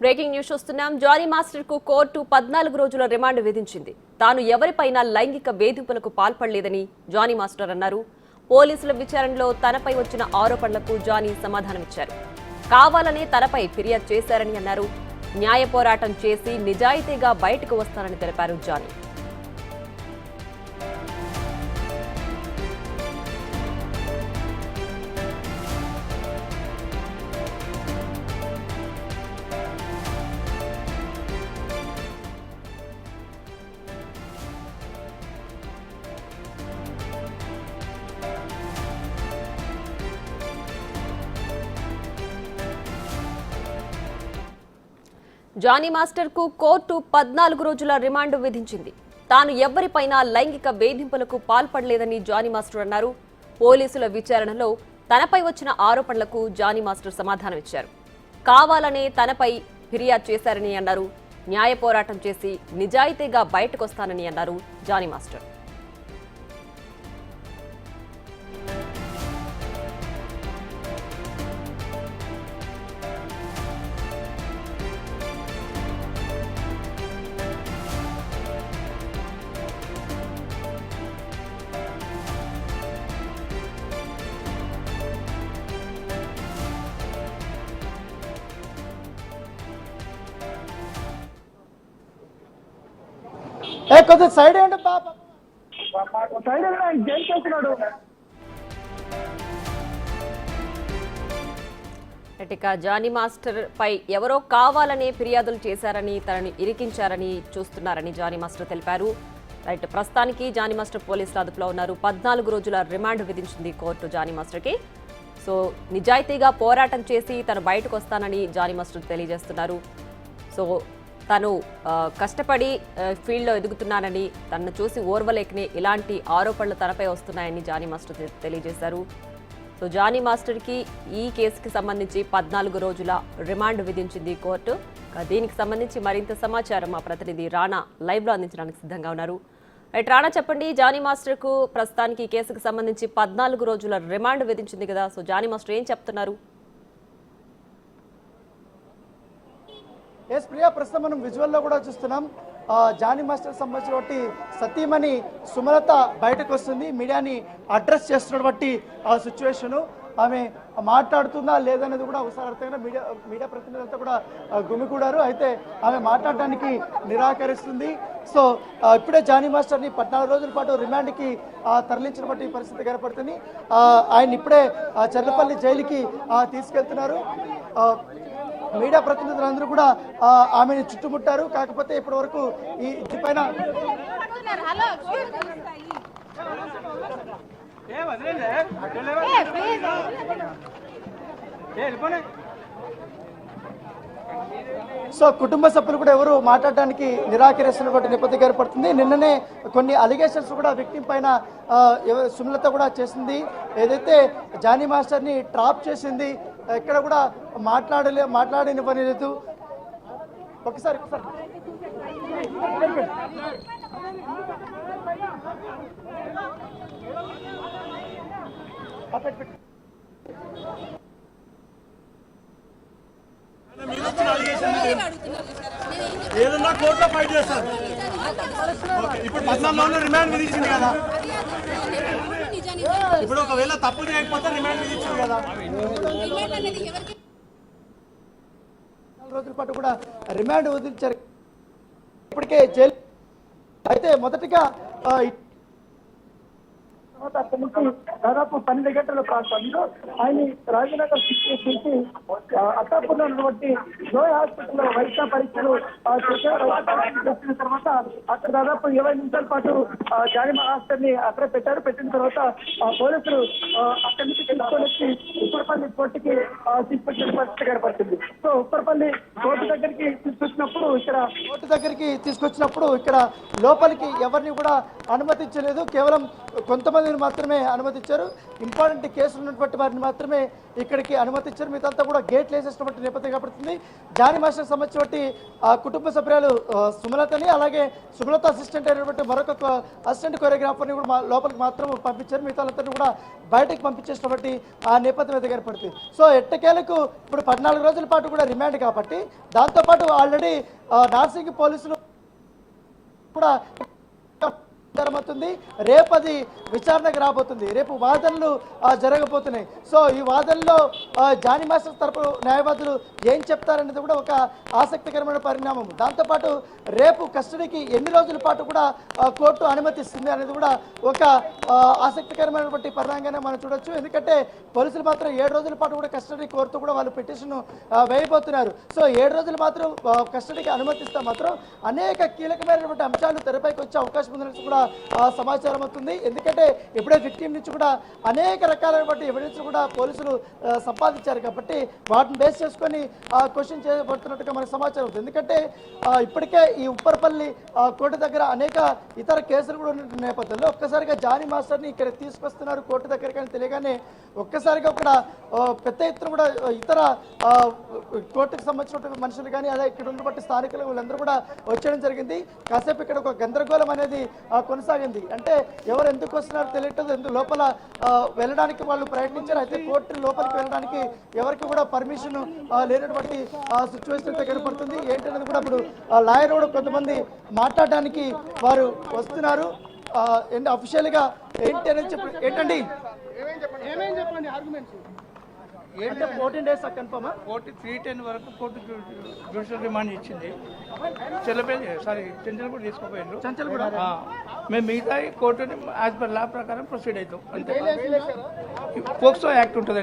Breaking news చూస్తున్నాం. Johnny master కు court 14 రోజుల రిమాండ్ విధించింది. తాను ఎవరిపైనా లైంగిక వేధింపులకు పాల్పడలేదని జానీ మాస్టర్ అన్నారు. పోలీసుల విచారణలో తనపై వచ్చిన ఆరోపణలకు జానీ సమాధానమిచ్చారు. కావాలనే తనపై ఫిర్యాదు చేశారని అన్నారు. న్యాయ పోరాటం చేసి నిజాయితీగా బయటకు వస్తానని తెలిపారు జానీ. జానీ మాస్టర్ కు కోర్టు 14 రోజుల రిమాండ్ విధించింది. తాను ఎవరిపైనా లైంగిక వేధింపులకు పాల్పడలేదని జానీ మాస్టర్ అన్నారు. పోలీసుల విచారణలో తనపై వచ్చిన ఆరోపణలకు జానీ మాస్టర్ సమాధానమిచ్చారు. కావాలనే తనపై ఫిర్యాదు చేశారని అన్నారు. న్యాయ పోరాటం చేసి నిజాయితీగా బయటకొస్తానని అన్నారు జానీ మాస్టర్. కొంచెం సైడ్ ఏంటి పాప సైడ్ జైలు చేస్తున్నాడు. ఇక జానీ మాస్టర్ పై ఎవరో కావాలనే ఫిర్యాదులు చేశారని తనని ఇరికించారని చూస్తున్నారని జానీ మాస్టర్ తెలిపారు. రైట్, ప్రస్తుతానికి జానీ మాస్టర్ పోలీసుల అదుపులో ఉన్నారు. 14 రోజుల రిమాండ్ విధించింది కోర్టు జానీ మాస్టర్కి. సో నిజాయితీగా పోరాటం చేసి తను బయటకు వస్తానని జానీ మాస్టర్ తెలియజేస్తున్నారు. సో తను కష్టపడి ఫీల్డ్లో ఎదుగుతున్నానని, తనను చూసి ఓర్వలేకనే ఇలాంటి ఆరోపణలు తనపై వస్తున్నాయని జానీ మాస్టర్ తెలియజేశారు. సో జానీ మాస్టర్కి ఈ కేసుకి సంబంధించి 14 రోజుల రిమాండ్ విధించింది కోర్టు. దీనికి సంబంధించి మరింత సమాచారం మా ప్రతినిధి రాణా లైవ్లో అందించడానికి సిద్ధంగా ఉన్నారు. రైట్ రాణా, చెప్పండి. జానీ మాస్టర్కు ప్రస్తుతానికి ఈ కేసుకు సంబంధించి 14 రోజుల రిమాండ్ విధించింది కదా, సో జానీ మాస్టర్ ఏం చెప్తున్నారు? ఎస్ ప్రియా, ప్రస్తుతం మనం విజువల్లో కూడా చూస్తున్నాం. జానీ మాస్టర్ సంబంధించినటువంటి సతీమణి సుమలత బయటకు వస్తుంది. మీడియాని అడ్రస్ చేస్తున్నటువంటి ఆ సిచ్యువేషను, ఆమె మాట్లాడుతుందా లేదనేది కూడా ఒకసారి అర్థంగా మీడియా ప్రతినిధులంతా కూడా గుమికూడారు. అయితే ఆమె మాట్లాడడానికి నిరాకరిస్తుంది. సో ఇప్పుడే జానీ మాస్టర్ని 14 రోజుల పాటు రిమాండ్కి తరలించినటువంటి పరిస్థితి కనపడుతుంది. ఆయన ఇప్పుడే చర్లపల్లి జైలుకి తీసుకెళ్తున్నారు. మీడియా ప్రతినిధులందరూ కూడా ఆమెను చుట్టుముట్టారు. కాకపోతే ఇప్పటి వరకు ఈ ఇంటిపైన సో కుటుంబ సభ్యులు కూడా ఎవరు మాట్లాడడానికి నిరాకరిస్తున్నటువంటి నేపథ్యం ఏర్పడుతుంది. నిన్ననే కొన్ని అలిగేషన్స్ కూడా విక్టిమ్ పైన సుమలత కూడా చేసింది. ఏదైతే జానీ మాస్టర్ని ట్రాప్ చేసింది, ఎక్కడ కూడా మాట్లాడనివ్వలేదు. ఒకసారి ఏదన్నా కోర్టులో ఫైట్ చేస్తారు. ఇప్పుడు 14 రిమాండ్ విధించింది కదా, ఇప్పుడు ఒకవేళ తప్పు చేయకపోతే రిమాండ్ విధించింది కదా. 4 రోజుల పాటు కూడా రిమాండ్ విధించారు. ఇప్పటికే జైలు అయితే మొదటిగా దాదాపు 12 గంటల ప్రాంతంలో ఆయన రాజనగర్ చేసి అత్తాపూర్లో ఉన్నటువంటి జోయ్ హాస్పిటల్లో వైద్య పరీక్షలు చేసిన తర్వాత అక్కడ దాదాపు 20 నిమిషాల పాటు జానీ మాస్టర్ని అక్కడ పెట్టారు. పెట్టిన తర్వాత పోలీసులు అక్కడి నుంచి తీసుకొని వచ్చి ఉప్పరపల్లి కోర్టుకి తీసుకొచ్చిన పరిస్థితి ఏర్పడుతుంది. సో ఉప్పరపల్లి కోర్టు దగ్గరికి తీసుకొచ్చినప్పుడు ఇక్కడ లోపలికి ఎవరిని కూడా అనుమతించలేదు. కేవలం కొంతమంది రోగులు మాత్రమే అనుమతించారు. ఇంపార్టెంట్ కేసులు ఉన్నటువంటి వారిని మాత్రమే ఇక్కడికి అనుమతించారు. మిగతా కూడా గేట్లు వేసేసినటువంటి నేపథ్యం కనబడుతుంది. జానీ మాస్టర్ సంబంధించినటువంటి కుటుంబ సభ్యులు సుమలతని, అలాగే సుమలత అసిస్టెంట్ అయినటువంటి మరొక అసిస్టెంట్ కొరియోగ్రాఫర్ని కూడా లోపలికి మాత్రం పంపించారు. మిగతాలందరినీ కూడా బయటకు పంపించేసినటువంటి ఆ నేపథ్యం అయితే కనపడుతుంది. సో ఎట్టకేలకు ఇప్పుడు 14 రోజుల పాటు కూడా రిమాండ్ కాబట్టి దాంతోపాటు ఆల్రెడీ నార్సింగ్ పోలీసులు కూడా జరగబోతుంది. రేపు అది విచారణకు రాబోతుంది. రేపు వాదనలు జరగబోతున్నాయి. సో ఈ వాదనలో జానీ మాస్టర్ తరపు న్యాయవాదులు ఏం చెప్తారనేది కూడా ఒక ఆసక్తికరమైన పరిణామం. దాంతోపాటు రేపు కస్టడీకి ఎన్ని రోజుల పాటు కూడా కోర్టు అనుమతిస్తుంది అనేది కూడా ఒక ఆసక్తికరమైనటువంటి పరిణామంగానే మనం చూడొచ్చు. ఎందుకంటే పోలీసులు మాత్రం 7 రోజుల పాటు కూడా కస్టడీ కోరుతూ కూడా వాళ్ళు పిటిషన్ వేయబోతున్నారు. సో 7 రోజులు మాత్రం కస్టడీకి అనుమతిస్తే మాత్రం అనేక కీలకమైనటువంటి అంశాలు తెరపైకి వచ్చే అవకాశం ఉందని కూడా సమాచారం అవుతుంది. ఎందుకంటే ఇప్పుడే విక్టిమ్ నుంచి కూడా అనేక రకాలైనటువంటి ఎవిడెన్స్ కూడా పోలీసులు సంపాదించారు కాబట్టి వాటిని బేస్ చేసుకొని క్వశ్చన్ చేయబడుతున్నట్టుగా మనకు సమాచారం అవుతుంది. ఎందుకంటే ఇప్పటికే ఈ ఉప్పరపల్లి కోర్టు దగ్గర అనేక ఇతర కేసులు కూడా ఉన్న నేపథ్యంలో ఒక్కసారిగా జానీ మాస్టర్ని ఇక్కడ తీసుకొస్తున్నారు కోర్టు దగ్గరికి అని తెలియగానే ఒక్కసారిగా ఇక్కడ పెద్ద ఎత్తున కూడా ఇతర కోర్టుకు సంబంధించిన మనుషులు కానీ అదే ఇక్కడ ఉన్నటువంటి స్థానికులు వీళ్ళందరూ కూడా వచ్చేయడం జరిగింది. కాసేపు ఇక్కడ ఒక గందరగోళం అనేది కొనసాగింది. అంటే ఎవరు ఎందుకు వస్తున్నారో తెలియట్లేదు. ఎందుకు లోపల వెళ్ళడానికి వాళ్ళు ప్రయత్నించారు. అయితే కోర్టు లోపలికి వెళ్ళడానికి ఎవరికి కూడా పర్మిషన్ లేనటువంటి సిచ్యువేషన్ అయితే కనపడుతుంది. ఏంటనేది కూడా ఇప్పుడు లాయర్ కూడా కొంతమంది మాట్లాడడానికి వారు వస్తున్నారు. అఫీషియల్గా ఏంటి అనేది ఏంటండి ఏంటంటే 14 days కన్ఫర్మా? కోర్టు 310 వరకు కోర్టు జ్యుడిషియల్ రిమాండ్ ఇచ్చింది. చెంచల్ కూడా తీసుకోపోయారు. చంచల్ కూడా మేము మిగతా కోర్టుని యాజ్ పర్ లా ప్రకారం ప్రొసీడ్ అవుతాం. అంతే పోక్సో యాక్ట్ ఉంటుంది.